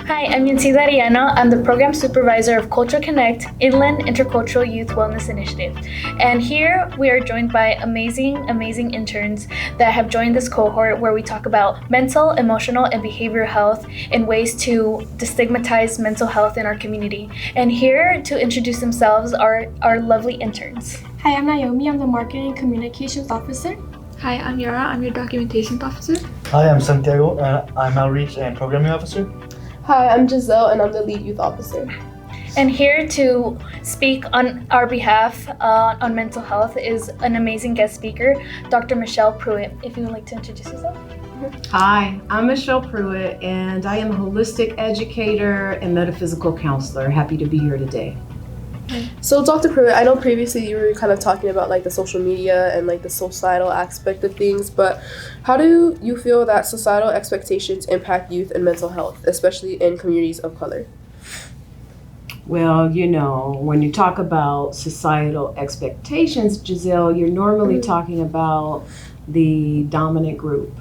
Hi, I'm Yancida Ariano. I'm the Program Supervisor of Culture Connect Inland Intercultural Youth Wellness Initiative. And here we are joined by amazing interns that have joined this cohort where we talk about mental, emotional, and behavioral health and ways to destigmatize mental health in our community. And here to introduce themselves are our lovely interns. Hi, I'm Naomi. I'm the Marketing and Communications Officer. Hi, I'm Yara. I'm your Documentation Officer. Hi, I'm Santiago. I'm Outreach and Programming Officer. Hi, I'm Giselle, and I'm the Lead Youth Officer. And here to speak on our behalf on mental health is an amazing guest speaker, Dr. Michelle Pruitt. If you would like to introduce yourself. Hi, I'm Michelle Pruitt, and I am a holistic educator and metaphysical counselor. Happy to be here today. So, Dr. Pruitt, I know previously you were kind of talking about like the social media and like the societal aspect of things, but how do you feel that societal expectations impact youth and mental health, especially in communities of color? Well, when you talk about societal expectations, Giselle, you're normally talking about the dominant group.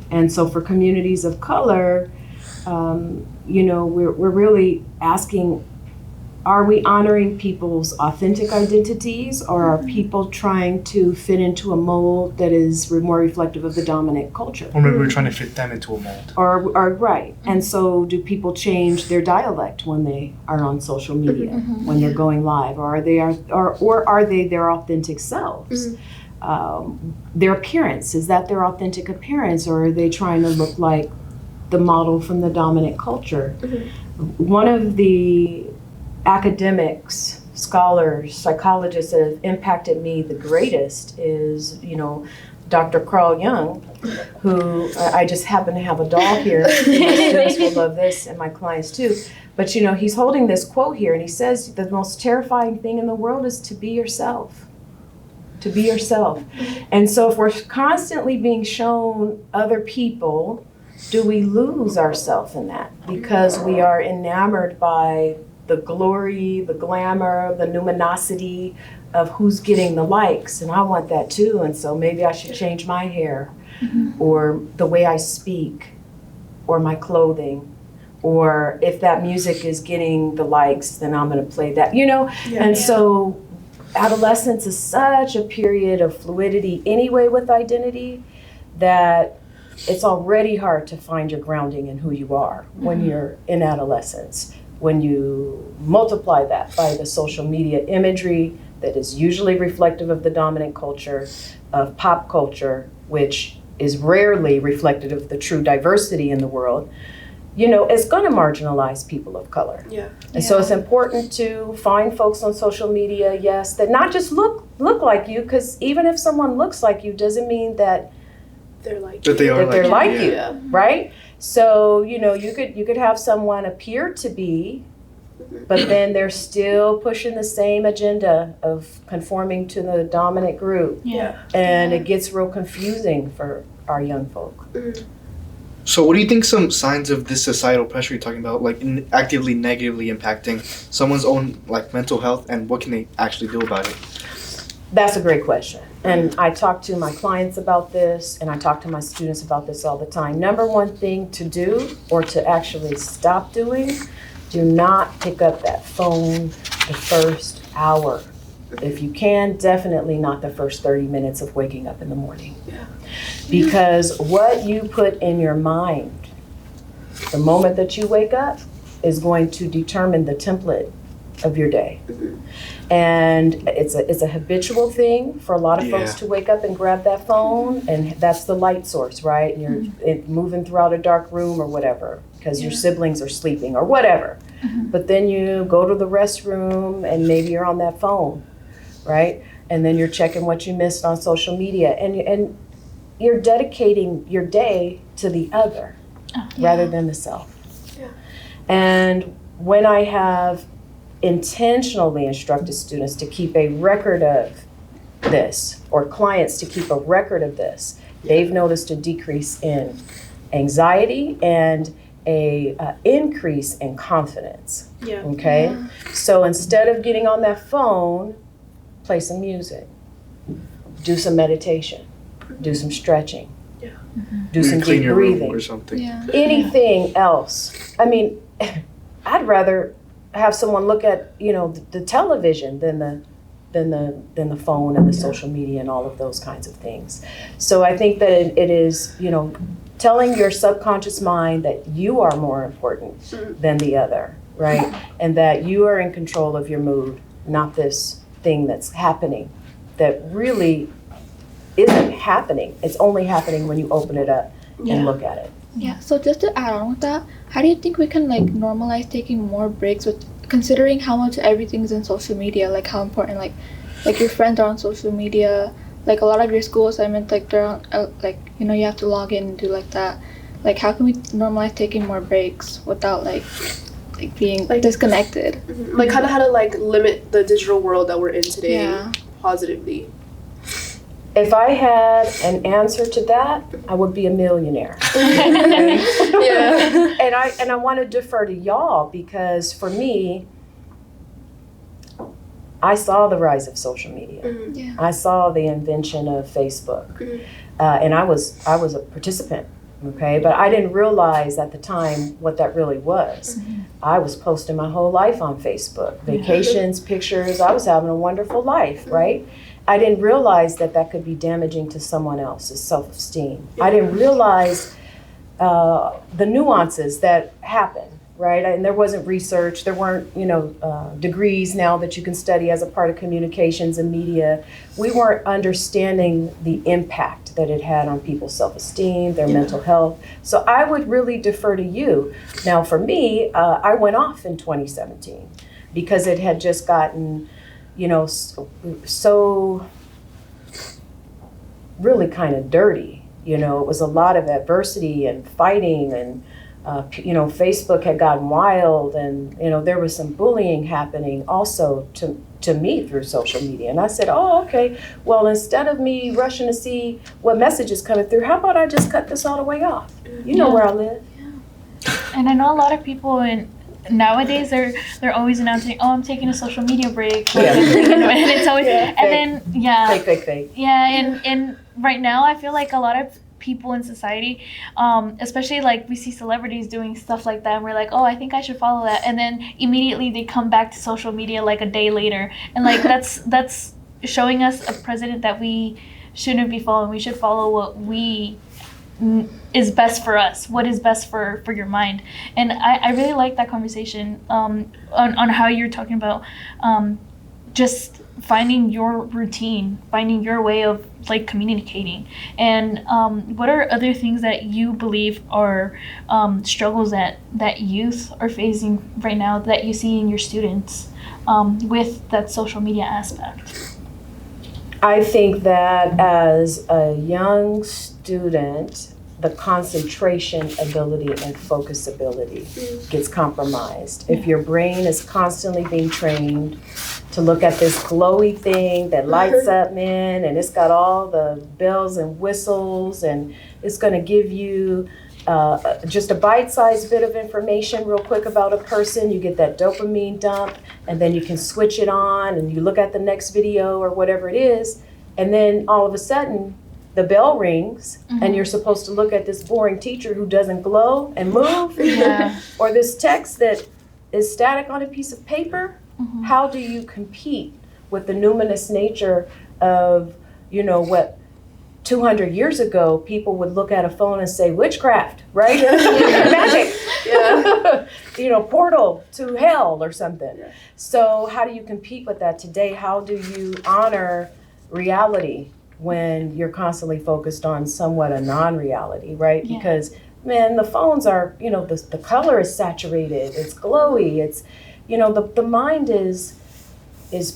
And so for communities of color, we're really asking, are we honoring people's authentic identities, or are people trying to fit into a mold that is more reflective of the dominant culture? Or maybe we're trying to fit them into a mold. Or right. And so do people change their dialect when they are on social media, when they're going live? Or are they their authentic selves? Their appearance, is that their authentic appearance, or are they trying to look like the model from the dominant culture? One of the academics, scholars, psychologists that have impacted me the greatest is, Dr. Carl Jung, who I just happen to have a doll here. My students will love this, and my clients too. But he's holding this quote here, and he says, the most terrifying thing in the world is to be yourself. To be yourself. And so if we're constantly being shown other people, do we lose ourselves in that? Because we are enamored by the glory, the glamour, the numinosity of who's getting the likes, and I want that too, and so maybe I should change my hair, or the way I speak, or my clothing, or if that music is getting the likes, then I'm gonna play that, So adolescence is such a period of fluidity anyway with identity that it's already hard to find your grounding in who you are when you're in adolescence. When you multiply that by the social media imagery that is usually reflective of the dominant culture, of pop culture, which is rarely reflective of the true diversity in the world, it's going to marginalize people of color. And so it's important to find folks on social media, yes, that not just look like you, because even if someone looks like you doesn't mean that they're like you, right? So, you could have someone appear to be, but then they're still pushing the same agenda of conforming to the dominant group. And it gets real confusing for our young folk. So what do you think some signs of this societal pressure you're talking about, like actively negatively impacting someone's own mental health, and what can they actually do about it? That's a great question. And I talk to my clients about this, and I talk to my students about this all the time. Number one thing to do, or to actually stop doing, do not pick up that phone the first hour. If you can, definitely not the first 30 minutes of waking up in the morning. Because what you put in your mind the moment that you wake up is going to determine the template of your day. And it's a habitual thing for a lot of folks to wake up and grab that phone, and that's the light source, right? And you're moving throughout a dark room or whatever, because your siblings are sleeping or whatever. But then you go to the restroom and maybe you're on that phone, right? And then you're checking what you missed on social media, and you're dedicating your day to the other rather than the self. And when I have intentionally instructed students to keep a record of this, or clients to keep a record of this, they've noticed a decrease in anxiety and a increase in confidence. So instead of getting on that phone, play some music, do some meditation, do some stretching, do some deep breathing, or something. anything else. I mean, I'd rather have someone look at, you know, the television than the phone and the social media and all of those kinds of things. So I think that it is, you know, telling your subconscious mind that you are more important than the other, right? And that you are in control of your mood, not this thing that's happening that really isn't happening. It's only happening when you open it up and look at it. Yeah, so just to add on with that, how do you think we can like normalize taking more breaks with considering how much everything's in social media, like how important like your friends are on social media, like a lot of your school assignments, like they're on, like, you know, you have to log in and do like that. Like how can we normalize taking more breaks without like being Like- disconnected? Like kind of how to like limit the digital world that we're in today Yeah. positively. If I had an answer to that, I would be a millionaire. Yeah. And I want to defer to y'all because for me, I saw the rise of social media. Yeah. I saw the invention of Facebook, and I was a participant. Okay, but I didn't realize at the time what that really was. I was posting my whole life on Facebook, vacations, pictures. I was having a wonderful life, right? I didn't realize that that could be damaging to someone else's self-esteem. I didn't realize the nuances that happen, right? And there wasn't research. There weren't, you know, degrees now that you can study as a part of communications and media. We weren't understanding the impact that it had on people's self-esteem, their mental health. So I would really defer to you. Now, for me, I went off in 2017 because it had just gotten, you know, so really kind of dirty. You know, it was a lot of adversity and fighting, and you know, Facebook had gotten wild, and you know, there was some bullying happening also to me through social media. And I said, oh, okay, well, instead of me rushing to see what message is coming through, how about I just cut this all the way off? You know where I live. And I know a lot of people nowadays they're always announcing, oh, I'm taking a social media break. Yeah. And it's always and then Fake. and right now I feel like a lot of people in society, especially like we see celebrities doing stuff like that and we're like, oh, I think I should follow that, and then immediately they come back to social media like a day later, and like that's showing us a president that we shouldn't be following. We should follow what is best for us, what is best for your mind. And I really like that conversation on how you're talking about just finding your routine, finding your way of like communicating. And what are other things that you believe are struggles that youth are facing right now that you see in your students with that social media aspect? I think that as a young student, the concentration ability and focus ability gets compromised. If your brain is constantly being trained to look at this glowy thing that lights up, man, and it's got all the bells and whistles, and it's going to give you just a bite-sized bit of information real quick about a person. You get that dopamine dump, and then you can switch it on, and you look at the next video or whatever it is, and then all of a sudden, the bell rings, and you're supposed to look at this boring teacher who doesn't glow and move, or this text that is static on a piece of paper. How do you compete with the numinous nature of, you know, what 200 years ago people would look at a phone and say, witchcraft, right? Magic, you know, portal to hell or something. So how do you compete with that today? How do you honor reality when you're constantly focused on somewhat a non-reality, right? Yeah. Because, man, the phones are, you know, the color is saturated, it's glowy, it's, you know, the mind is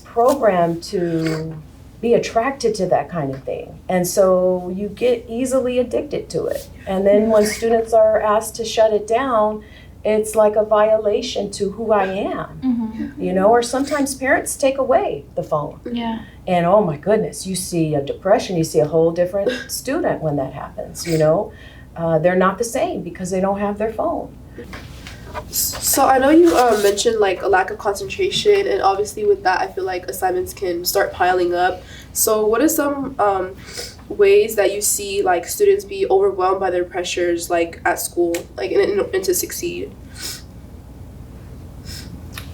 programmed to be attracted to that kind of thing. And so you get easily addicted to it. And then when students are asked to shut it down, it's like a violation to who I am, you know, or sometimes parents take away the phone. Yeah. And oh my goodness, you see a depression, you see a whole different student when that happens, you know. They're not the same because they don't have their phone. So I know you mentioned like a lack of concentration, and obviously with that I feel like assignments can start piling up. So what are some ways that you see like students be overwhelmed by their pressures like at school, like and to succeed?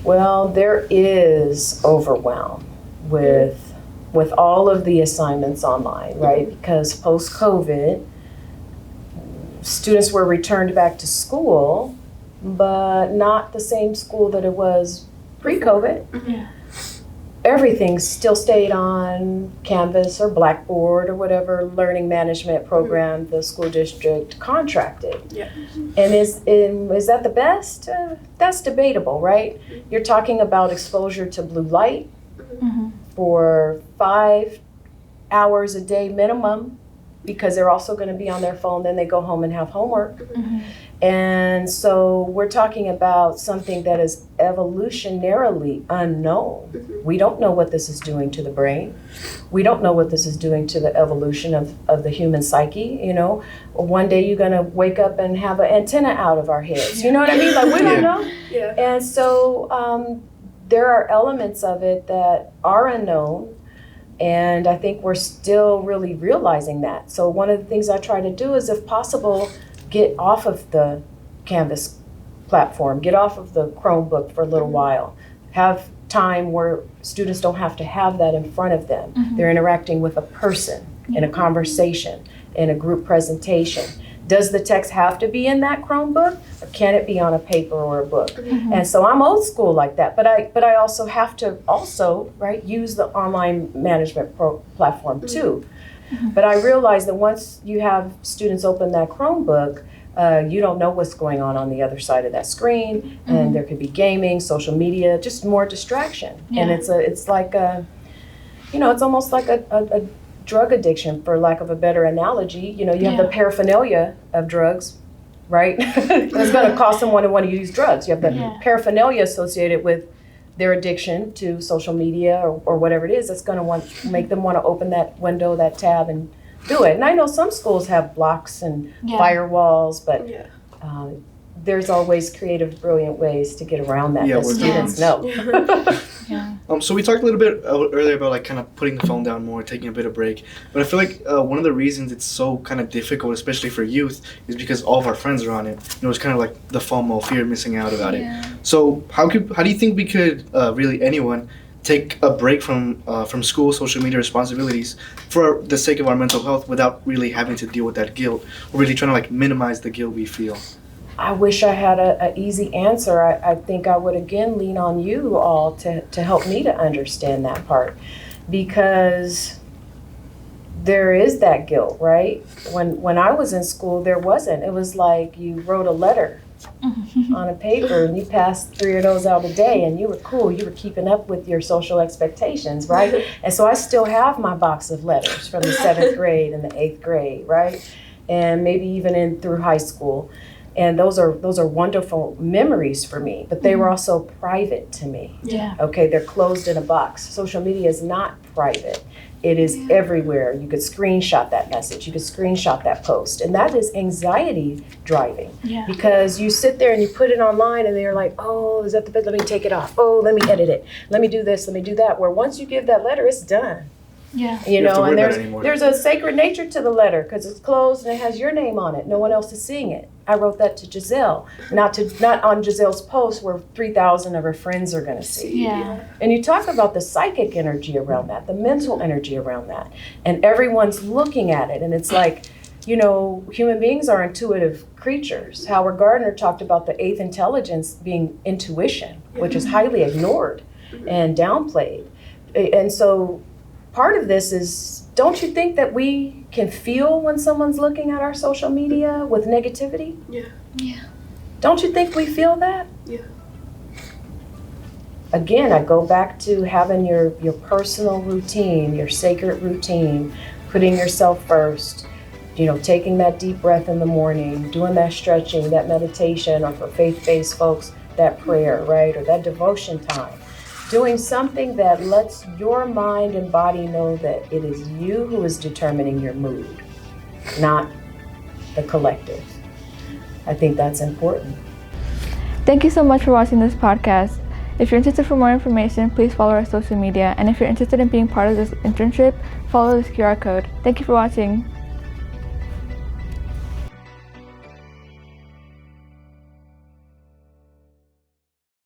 Well, there is overwhelm with all of the assignments online, right? Because post-COVID, students were returned back to school, but not the same school that it was pre-COVID. Yeah. Everything still stayed on Canvas or Blackboard or whatever learning management program the school district contracted. Yeah. And is that the best? That's debatable, right? You're talking about exposure to blue light for 5 hours a day minimum, because they're also going to be on their phone. Then they go home and have homework. And so we're talking about something that is evolutionarily unknown. We don't know what this is doing to the brain. We don't know what this is doing to the evolution of the human psyche. You know, one day you're going to wake up and have an antenna out of our heads. You know what I mean? Like, we don't know. Yeah. And so there are elements of it that are unknown. And I think we're still really realizing that. So one of the things I try to do is, if possible, get off of the Canvas platform, get off of the Chromebook for a little while. Have time where students don't have to have that in front of them. They're interacting with a person in a conversation, in a group presentation. Does the text have to be in that Chromebook, or can it be on a paper or a book? And so I'm old school like that, but I also have to right, use the online management platform too. But I realize that once you have students open that Chromebook, you don't know what's going on the other side of that screen, and there could be gaming, social media, just more distraction. And it's like it's almost like a drug addiction, for lack of a better analogy. You know, you have the paraphernalia of drugs, right? It's going to cause someone to want to use drugs. You have the paraphernalia associated with their addiction to social media or whatever it is. That's going to make them want to open that window, that tab, and do it. And I know some schools have blocks and firewalls, but there's always creative, brilliant ways to get around that. Yeah, that students know. So we talked a little bit earlier about like kind of putting the phone down more, taking a bit of break. But I feel like one of the reasons it's so kind of difficult, especially for youth, is because all of our friends are on it. You know, it's kind of like the FOMO, fear of missing out about it. So how do you think we could really anyone take a break from school, social media responsibilities for the sake of our mental health without really having to deal with that guilt, or really trying to like minimize the guilt we feel? I wish I had an easy answer. I think I would again lean on you all to help me to understand that part, because there is that guilt, right? When I was in school, there wasn't. It was like you wrote a letter on a paper and you passed 3 of those out a day, and you were cool. You were keeping up with your social expectations, right? And so I still have my box of letters from the 7th grade and the 8th grade, right? And maybe even through high school. And those are wonderful memories for me, but they were also private to me. Okay, they're closed in a box. Social media is not private. It is everywhere. You could screenshot that message. You could screenshot that post. And that is anxiety driving. Because you sit there and you put it online and they're like, oh, is that the best? Let me take it off. Oh, let me edit it. Let me do this. Let me do that. Where once you give that letter, it's done. You know, and there's a sacred nature to the letter, because it's closed and it has your name on it. No one else is seeing it. I wrote that to Giselle, not on Giselle's post where 3,000 of her friends are going to see. And you talk about the psychic energy around that, the mental energy around that, and everyone's looking at it. And it's like, you know, human beings are intuitive creatures. Howard Gardner talked about the 8th intelligence being intuition, which is highly ignored and downplayed. And so part of this is, don't you think that we can feel when someone's looking at our social media with negativity? Don't you think we feel that? Again, I go back to having your personal routine, your sacred routine, putting yourself first, you know, taking that deep breath in the morning, doing that stretching, that meditation, or for faith-based folks, that prayer, right? Or that devotion time. Doing something that lets your mind and body know that it is you who is determining your mood, not the collective. I think that's important. Thank you so much for watching this podcast. If you're interested for more information, please follow our social media. And if you're interested in being part of this internship, follow this QR code. Thank you for watching.